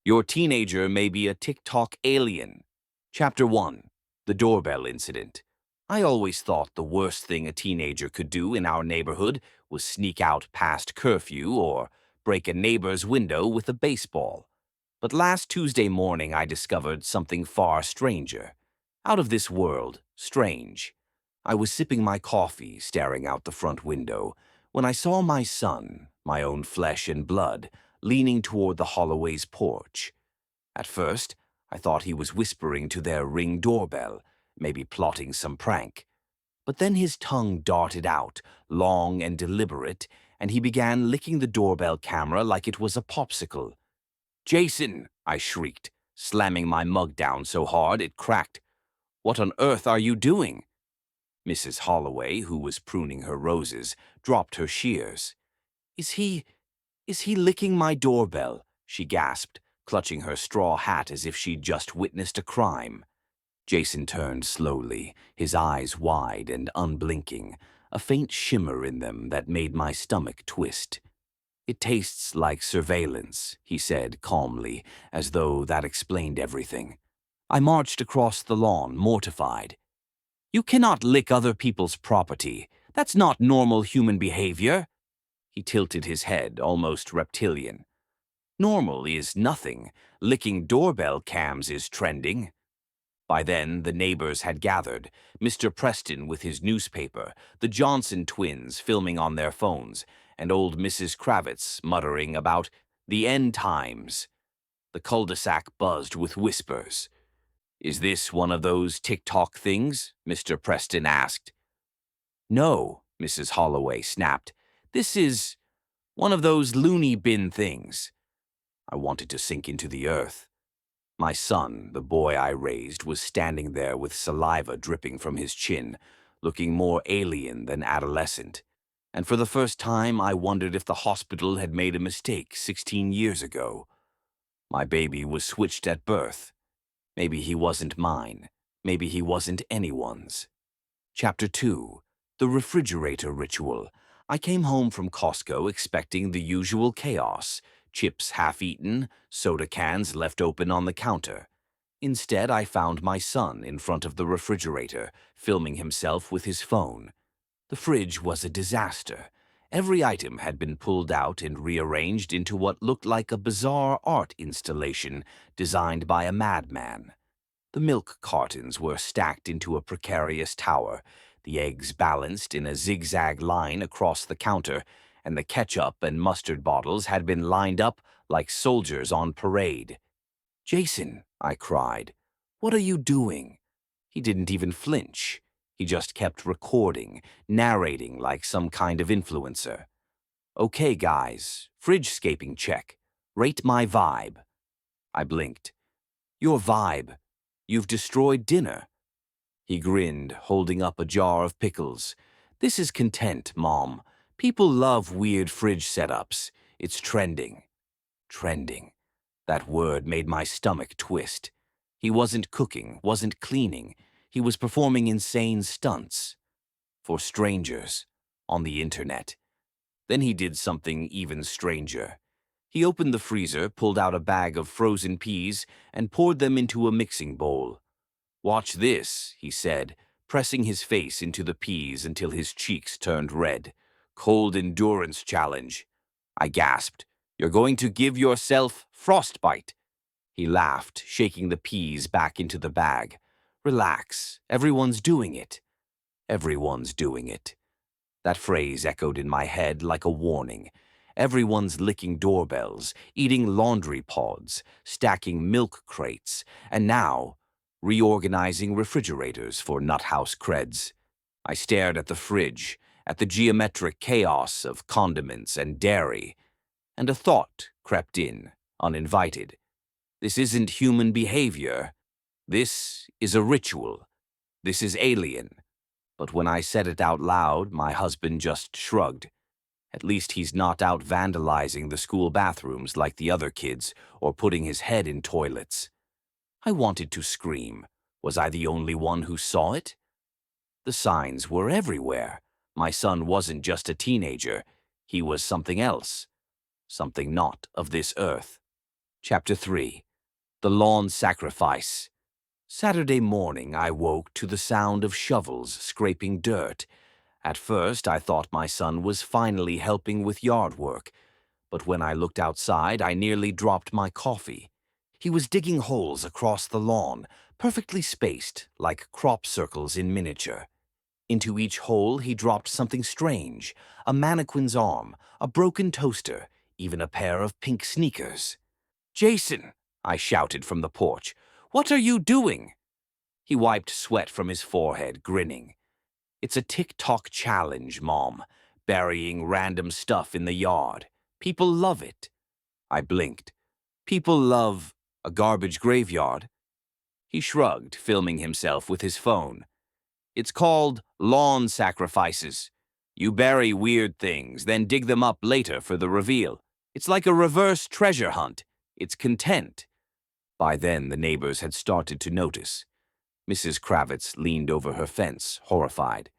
Your teenager may be a TikTok alien. Chapter 1. The Doorbell Incident. I always thought the worst thing a teenager could do in our neighborhood was sneak out past curfew or break a neighbor's window with a baseball. But last Tuesday morning I discovered something far stranger. Out of this world, strange. I was sipping my coffee, staring out the front window, when I saw my son, my own flesh and blood, leaning toward the Holloway's porch. At first, I thought he was whispering to their Ring doorbell, maybe plotting some prank. But then his tongue darted out, long and deliberate, and he began licking the doorbell camera like it was a popsicle. "Jason!" I shrieked, slamming my mug down so hard it cracked. "What on earth are you doing?" Mrs. Holloway, who was pruning her roses, dropped her shears. Is he licking my doorbell?" she gasped, clutching her straw hat as if she'd just witnessed a crime. Jason turned slowly, his eyes wide and unblinking, a faint shimmer in them that made my stomach twist. "It tastes like surveillance," he said calmly, as though that explained everything. I marched across the lawn, mortified. "You cannot lick other people's property. That's not normal human behavior." He tilted his head, almost reptilian. "Normal is nothing. Licking doorbell cams is trending." By then, the neighbors had gathered, Mr. Preston with his newspaper, the Johnson twins filming on their phones, and old Mrs. Kravitz muttering about the end times. The cul-de-sac buzzed with whispers. "Is this one of those TikTok things?" Mr. Preston asked. "No," Mrs. Holloway snapped. "This is one of those loony bin things." I wanted to sink into the earth. My son, the boy I raised, was standing there with saliva dripping from his chin, looking more alien than adolescent. And for the first time, I wondered if the hospital had made a mistake 16 years ago. My baby was switched at birth. Maybe he wasn't mine. Maybe he wasn't anyone's. Chapter 2. The Refrigerator Ritual. I came home from Costco expecting the usual chaos. Chips half-eaten, soda cans left open on the counter. Instead, I found my son in front of the refrigerator, filming himself with his phone. The fridge was a disaster. Every item had been pulled out and rearranged into what looked like a bizarre art installation designed by a madman. The milk cartons were stacked into a precarious tower, the eggs balanced in a zigzag line across the counter, and the ketchup and mustard bottles had been lined up like soldiers on parade. "Jason," I cried, "what are you doing?" He didn't even flinch. He just kept recording, narrating like some kind of influencer. "Okay, guys, fridge-scaping check. Rate my vibe." I blinked. "Your vibe? You've destroyed dinner." He grinned, holding up a jar of pickles. "This is content, Mom. People love weird fridge setups. It's trending." Trending. That word made my stomach twist. He wasn't cooking, wasn't cleaning. He was performing insane stunts. For strangers. On the internet. Then he did something even stranger. He opened the freezer, pulled out a bag of frozen peas, and poured them into a mixing bowl. "Watch this," he said, pressing his face into the peas until his cheeks turned red. "Cold endurance challenge." I gasped. "You're going to give yourself frostbite." He laughed, shaking the peas back into the bag. "Relax. Everyone's doing it." Everyone's doing it. That phrase echoed in my head like a warning. Everyone's licking doorbells, eating laundry pods, stacking milk crates, and now reorganizing refrigerators for nuthouse creds. I stared at the fridge, at the geometric chaos of condiments and dairy, and a thought crept in, uninvited. This isn't human behavior. This is a ritual. This is alien. But when I said it out loud, my husband just shrugged. At least he's not out vandalizing the school bathrooms like the other kids or putting his head in toilets. I wanted to scream. Was I the only one who saw it? The signs were everywhere. My son wasn't just a teenager. He was something else. Something not of this earth. Chapter 3. The Lawn Sacrifice. Saturday morning, I woke to the sound of shovels scraping dirt. At first, I thought my son was finally helping with yard work, but when I looked outside, I nearly dropped my coffee. He was digging holes across the lawn, perfectly spaced, like crop circles in miniature. Into each hole, he dropped something strange: a mannequin's arm, a broken toaster, even a pair of pink sneakers. "Jason!" I shouted from the porch. "What are you doing?" He wiped sweat from his forehead, grinning. "It's a TikTok challenge, Mom. Burying random stuff in the yard. People love it." I blinked. "People love a garbage graveyard?" He shrugged, filming himself with his phone. "It's called lawn sacrifices. You bury weird things, then dig them up later for the reveal. It's like a reverse treasure hunt. It's content." By then, the neighbors had started to notice. Mrs. Kravitz leaned over her fence, horrified.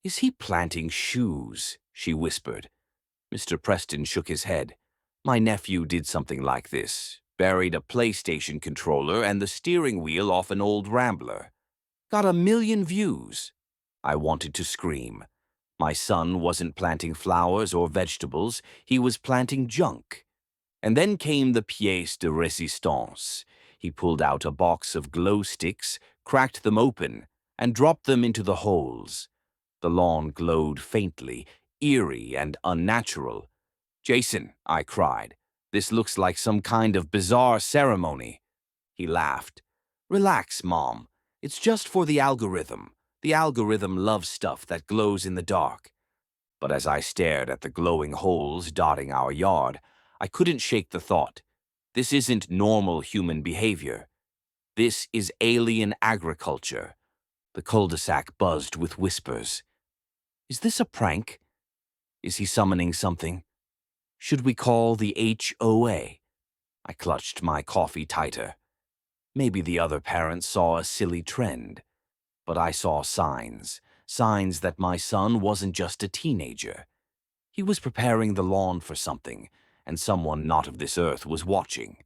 "Is he planting shoes?" she whispered. Mr. Preston shook his head. "My nephew did something like this. Buried a PlayStation controller and the steering wheel off an old Rambler. Got 1 million views." I wanted to scream. My son wasn't planting flowers or vegetables, he was planting junk. And then came the pièce de résistance. He pulled out a box of glow sticks, cracked them open, and dropped them into the holes. The lawn glowed faintly, eerie and unnatural. "Jason," I cried, "this looks like some kind of bizarre ceremony." He laughed. "Relax, Mom. It's just for the algorithm. The algorithm loves stuff that glows in the dark." But as I stared at the glowing holes dotting our yard, I couldn't shake the thought. This isn't normal human behavior. This is alien agriculture. The cul-de-sac buzzed with whispers. Is this a prank? Is he summoning something? Should we call the HOA? I clutched my coffee tighter. Maybe the other parents saw a silly trend. But I saw signs that my son wasn't just a teenager. He was preparing the lawn for something, and someone not of this earth was watching.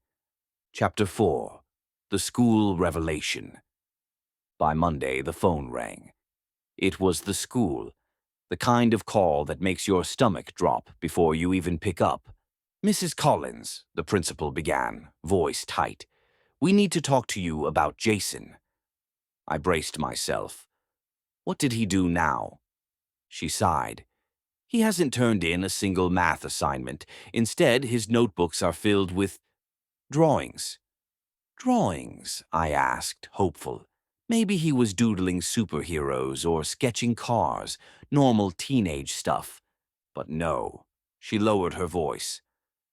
Chapter 4. The School Revelation. By Monday, the phone rang. It was the school, the kind of call that makes your stomach drop before you even pick up. "Mrs. Collins," the principal began, voice tight, "we need to talk to you about Jason." I braced myself. What did he do now? She sighed. "He hasn't turned in a single math assignment. Instead, his notebooks are filled with drawings." "Drawings?" I asked, hopeful. Maybe he was doodling superheroes or sketching cars, normal teenage stuff. But no. She lowered her voice.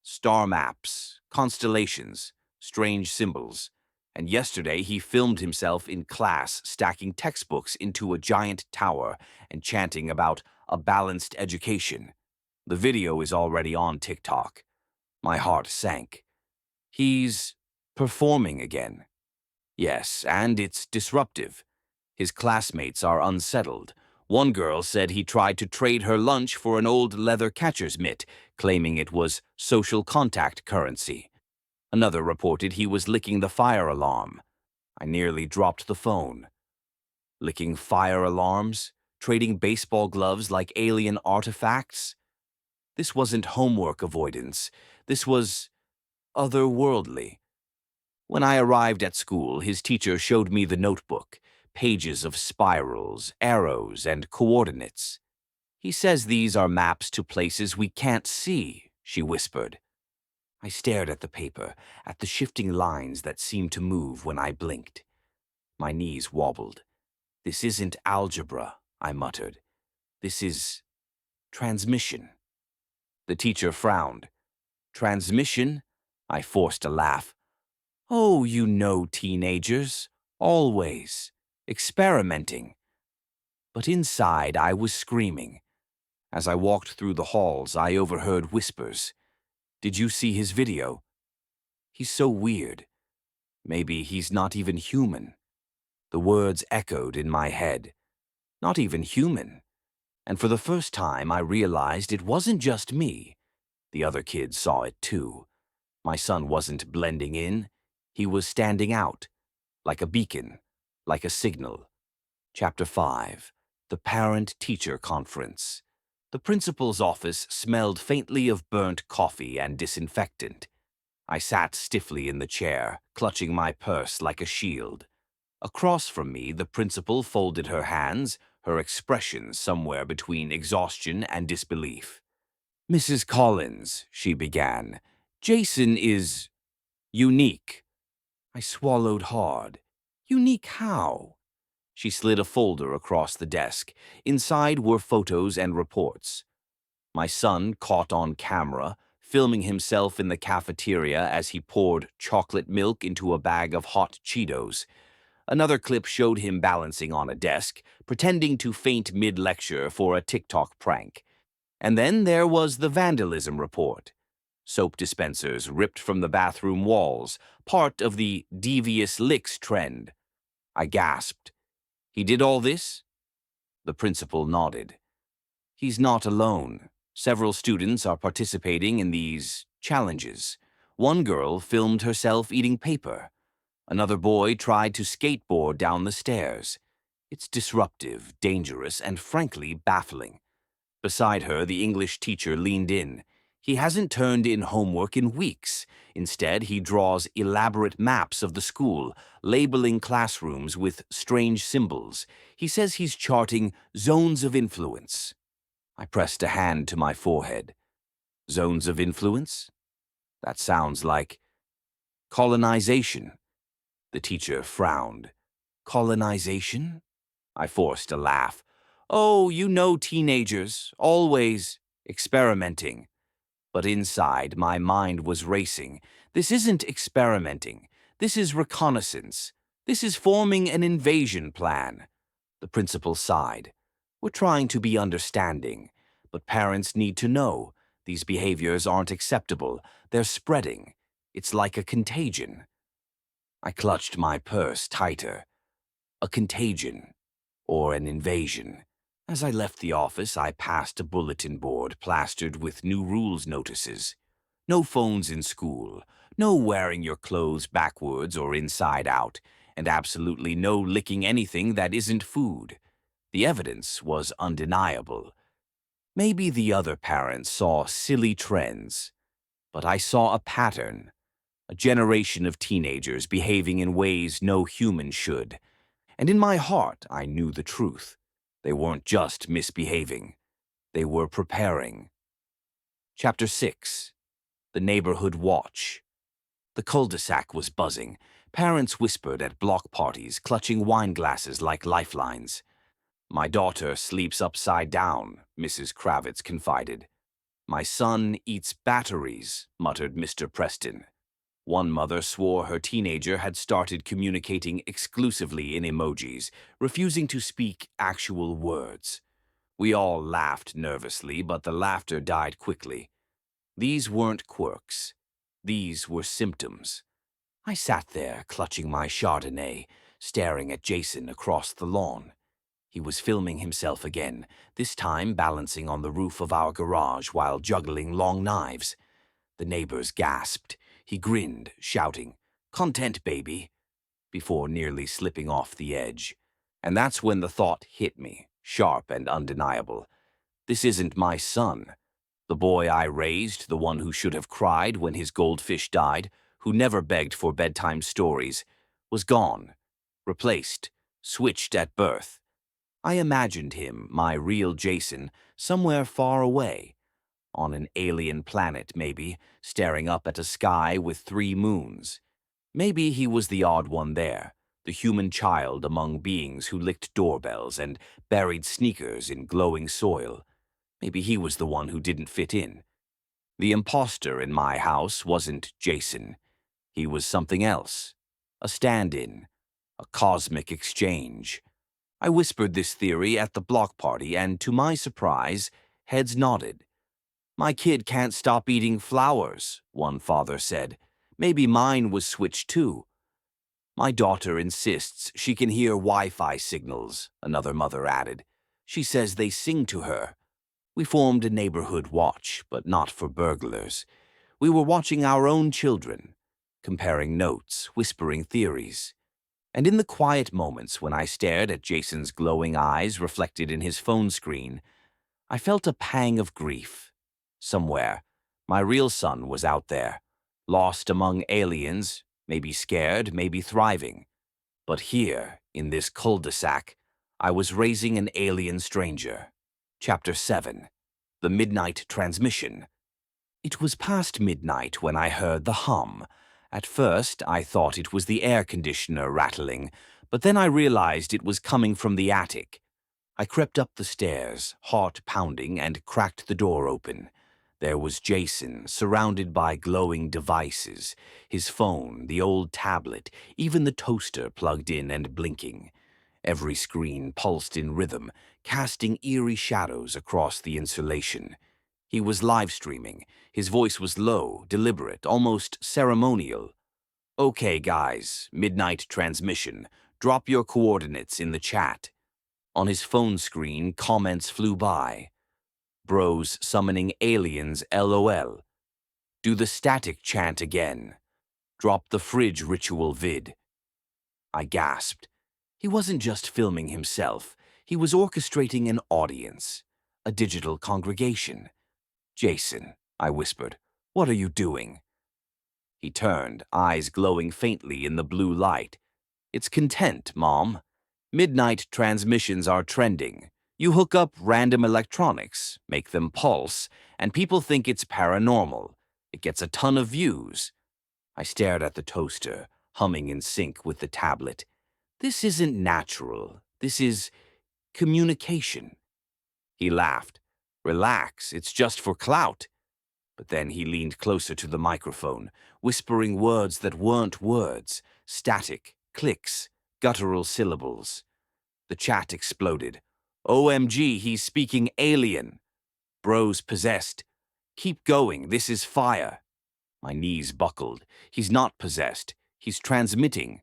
"Star maps, constellations, strange symbols. And yesterday he filmed himself in class stacking textbooks into a giant tower and chanting about a balanced education. The video is already on TikTok." My heart sank. "He's performing again." "Yes, and it's disruptive. His classmates are unsettled. One girl said he tried to trade her lunch for an old leather catcher's mitt, claiming it was social contact currency. Another reported he was licking the fire alarm. I nearly dropped the phone. Licking fire alarms? Trading baseball gloves like alien artifacts? This wasn't homework avoidance. This was otherworldly. When I arrived at school, his teacher showed me the notebook, pages of spirals, arrows, and coordinates. "He says these are maps to places we can't see," she whispered. I stared at the paper, at the shifting lines that seemed to move when I blinked. My knees wobbled. "This isn't algebra," I muttered. "This is transmission." The teacher frowned. "Transmission?" I forced a laugh. "Oh, you know teenagers. Always. Experimenting." But inside, I was screaming. As I walked through the halls, I overheard whispers. "Did you see his video? He's so weird. Maybe he's not even human." The words echoed in my head. Not even human. And for the first time, I realized it wasn't just me. The other kids saw it too. My son wasn't blending in. He was standing out, like a beacon, like a signal. Chapter 5. The Parent-Teacher Conference. The principal's office smelled faintly of burnt coffee and disinfectant. I sat stiffly in the chair, clutching my purse like a shield. Across from me, the principal folded her hands, her expression somewhere between exhaustion and disbelief. "Mrs. Collins," she began, "Jason is unique." I swallowed hard. Unique how? She slid a folder across the desk. Inside were photos and reports. My son caught on camera, filming himself in the cafeteria as he poured chocolate milk into a bag of hot Cheetos. Another clip showed him balancing on a desk, pretending to faint mid-lecture for a TikTok prank. And then there was the vandalism report. Soap dispensers ripped from the bathroom walls, part of the devious licks trend. I gasped. "He did all this?" The principal nodded. "He's not alone. Several students are participating in these challenges. One girl filmed herself eating paper. Another boy tried to skateboard down the stairs. It's disruptive, dangerous, and frankly baffling." Beside her, the English teacher leaned in. "He hasn't turned in homework in weeks. Instead, he draws elaborate maps of the school, labeling classrooms with strange symbols. He says he's charting zones of influence." I pressed a hand to my forehead. Zones of influence? That sounds like colonization. The teacher frowned. "Colonization?" I forced a laugh. "Oh, you know teenagers, always experimenting." But inside, my mind was racing. This isn't experimenting. This is reconnaissance. This is forming an invasion plan. The principal sighed. "We're trying to be understanding, but parents need to know. These behaviors aren't acceptable. They're spreading. It's like a contagion." I clutched my purse tighter. A contagion, or an invasion. As I left the office, I passed a bulletin board plastered with new rules notices. No phones in school, no wearing your clothes backwards or inside out, and absolutely no licking anything that isn't food. The evidence was undeniable. Maybe the other parents saw silly trends, but I saw a pattern. A generation of teenagers behaving in ways no human should. And in my heart, I knew the truth. They weren't just misbehaving. They were preparing. Chapter 6. The Neighborhood Watch. The cul-de-sac was buzzing. Parents whispered at block parties, clutching wine glasses like lifelines. "My daughter sleeps upside down," Mrs. Kravitz confided. "My son eats batteries," muttered Mr. Preston. One mother swore her teenager had started communicating exclusively in emojis, refusing to speak actual words. We all laughed nervously, but the laughter died quickly. These weren't quirks. These were symptoms. I sat there, clutching my Chardonnay, staring at Jason across the lawn. He was filming himself again, this time balancing on the roof of our garage while juggling long knives. The neighbors gasped. He grinned, shouting, "Content, baby," before nearly slipping off the edge. And that's when the thought hit me, sharp and undeniable. This isn't my son. The boy I raised, the one who should have cried when his goldfish died, who never begged for bedtime stories, was gone, replaced, switched at birth. I imagined him, my real Jason, somewhere far away. On an alien planet, maybe, staring up at a sky with 3 moons. Maybe he was the odd one there, the human child among beings who licked doorbells and buried sneakers in glowing soil. Maybe he was the one who didn't fit in. The imposter in my house wasn't Jason. He was something else. A stand-in. A cosmic exchange. I whispered this theory at the block party, and to my surprise, heads nodded. "My kid can't stop eating flowers," one father said. "Maybe mine was switched too." "My daughter insists she can hear Wi-Fi signals," another mother added. "She says they sing to her." We formed a neighborhood watch, but not for burglars. We were watching our own children, comparing notes, whispering theories. And in the quiet moments when I stared at Jason's glowing eyes reflected in his phone screen, I felt a pang of grief. Somewhere, my real son was out there, lost among aliens, maybe scared, maybe thriving. But here, in this cul-de-sac, I was raising an alien stranger. Chapter 7. The Midnight Transmission. It was past midnight when I heard the hum. At first, I thought it was the air conditioner rattling, but then I realized it was coming from the attic. I crept up the stairs, heart pounding, and cracked the door open. There was Jason, surrounded by glowing devices, his phone, the old tablet, even the toaster plugged in and blinking. Every screen pulsed in rhythm, casting eerie shadows across the insulation. He was live streaming. His voice was low, deliberate, almost ceremonial. "Okay, guys, midnight transmission. Drop your coordinates in the chat." On his phone screen, comments flew by. Bros summoning aliens LOL. Do the static chant again. Drop the fridge ritual vid. I gasped. He wasn't just filming himself. He was orchestrating an audience, a digital congregation. "Jason," I whispered, "what are you doing?" He turned, eyes glowing faintly in the blue light. "It's content, Mom. Midnight transmissions are trending. You hook up random electronics, make them pulse, and people think it's paranormal. It gets a ton of views." I stared at the toaster, humming in sync with the tablet. "This isn't natural. This is communication." He laughed. "Relax, it's just for clout." But then he leaned closer to the microphone, whispering words that weren't words, static, clicks, guttural syllables. The chat exploded. "OMG, he's speaking alien." "Bros possessed." "Keep going, this is fire." My knees buckled. "He's not possessed. He's transmitting."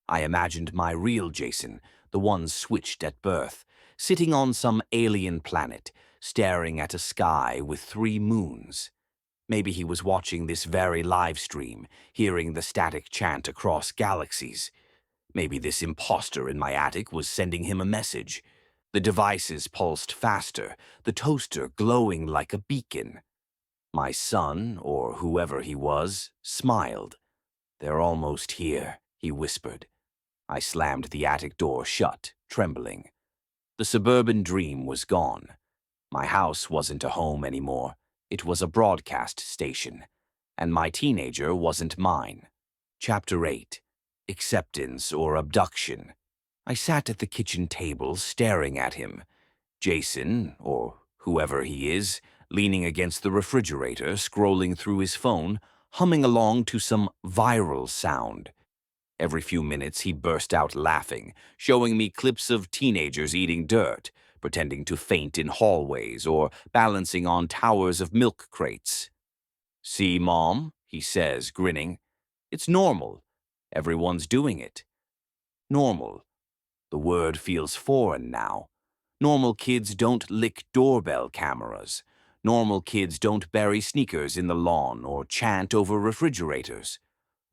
I imagined my real Jason, the one switched at birth, sitting on some alien planet, staring at a sky with 3 moons. Maybe he was watching this very live stream, hearing the static chant across galaxies. Maybe this imposter in my attic was sending him a message. The devices pulsed faster, the toaster glowing like a beacon. My son, or whoever he was, smiled. "They're almost here," he whispered. I slammed the attic door shut, trembling. The suburban dream was gone. My house wasn't a home anymore. It was a broadcast station. And my teenager wasn't mine. Chapter 8. Acceptance or Abduction. I sat at the kitchen table staring at him. Jason, or whoever he is, leaning against the refrigerator, scrolling through his phone, humming along to some viral sound. Every few minutes he burst out laughing, showing me clips of teenagers eating dirt, pretending to faint in hallways, or balancing on towers of milk crates. "See, Mom," he says, grinning. "It's normal. Everyone's doing it." Normal. The word feels foreign now. Normal kids don't lick doorbell cameras. Normal kids don't bury sneakers in the lawn or chant over refrigerators.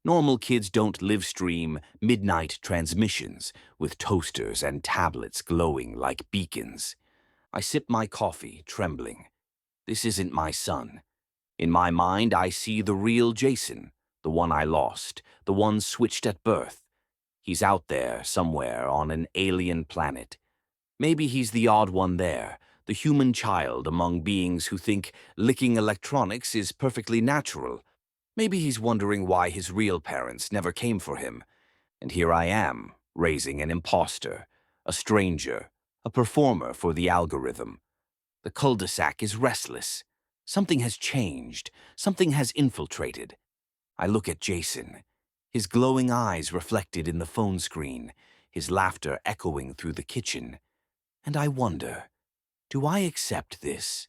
Normal kids don't live stream midnight transmissions with toasters and tablets glowing like beacons. I sip my coffee, trembling. This isn't my son. In my mind, I see the real Jason, the one I lost, the one switched at birth. He's out there, somewhere, on an alien planet. Maybe he's the odd one there, the human child among beings who think licking electronics is perfectly natural. Maybe he's wondering why his real parents never came for him. And here I am, raising an imposter, a stranger, a performer for the algorithm. The cul-de-sac is restless. Something has changed. Something has infiltrated. I look at Jason, his glowing eyes reflected in the phone screen, his laughter echoing through the kitchen. And I wonder, do I accept this?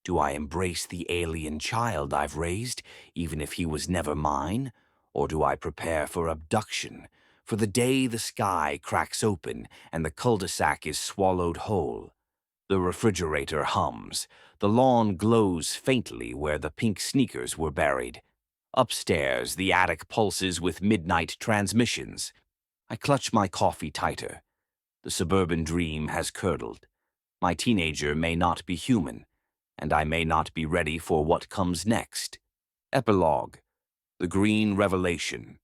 Do I embrace the alien child I've raised, even if he was never mine? Or do I prepare for abduction, for the day the sky cracks open and the cul-de-sac is swallowed whole? The refrigerator hums. The lawn glows faintly where the pink sneakers were buried. Upstairs, the attic pulses with midnight transmissions. I clutch my coffee tighter. The suburban dream has curdled. My teenager may not be human, and I may not be ready for what comes next. Epilogue. The Green Revelation.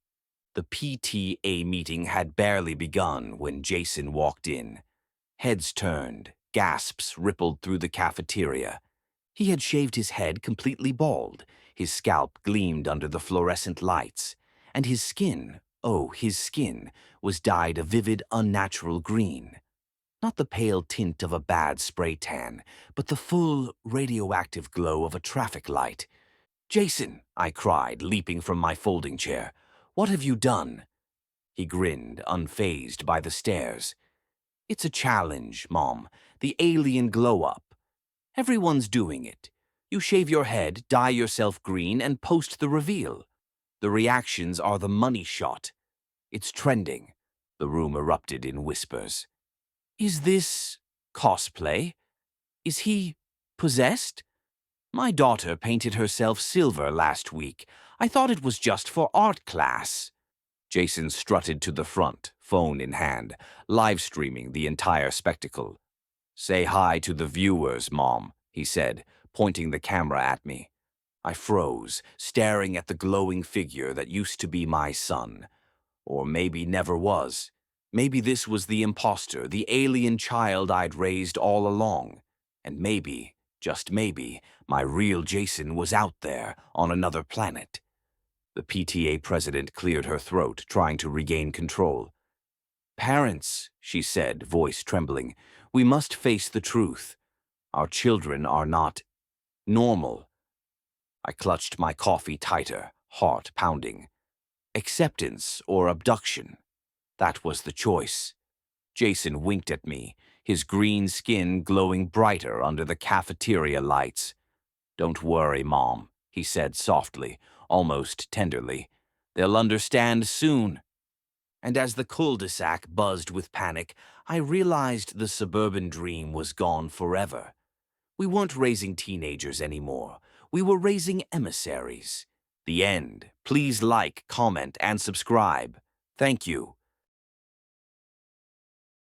The PTA meeting had barely begun when Jason walked in. Heads turned, gasps rippled through the cafeteria. He had shaved his head completely bald. His scalp gleamed under the fluorescent lights, and his skin, oh, his skin, was dyed a vivid, unnatural green. Not the pale tint of a bad spray tan, but the full, radioactive glow of a traffic light. "Jason," I cried, leaping from my folding chair, "what have you done?" He grinned, unfazed by the stares. "It's a challenge, Mom. The alien glow-up. Everyone's doing it. You shave your head, dye yourself green, and post the reveal. The reactions are the money shot. It's trending." The room erupted in whispers. "Is this cosplay? Is he possessed? My daughter painted herself silver last week. I thought it was just for art class." Jason strutted to the front, phone in hand, live-streaming the entire spectacle. "Say hi to the viewers, Mom," he said, pointing the camera at me. I froze, staring at the glowing figure that used to be my son. Or maybe never was. Maybe this was the imposter, the alien child I'd raised all along. And maybe, just maybe, my real Jason was out there on another planet. The PTA president cleared her throat, trying to regain control. "Parents," she said, voice trembling, "we must face the truth. Our children are not normal." I clutched my coffee tighter, heart pounding. Acceptance or abduction? That was the choice. Jason winked at me, his green skin glowing brighter under the cafeteria lights. "Don't worry, Mom," he said softly, almost tenderly. "They'll understand soon." And as the cul-de-sac buzzed with panic, I realized the suburban dream was gone forever. We weren't raising teenagers anymore. We were raising emissaries. The end. Please like, comment, and subscribe. Thank you.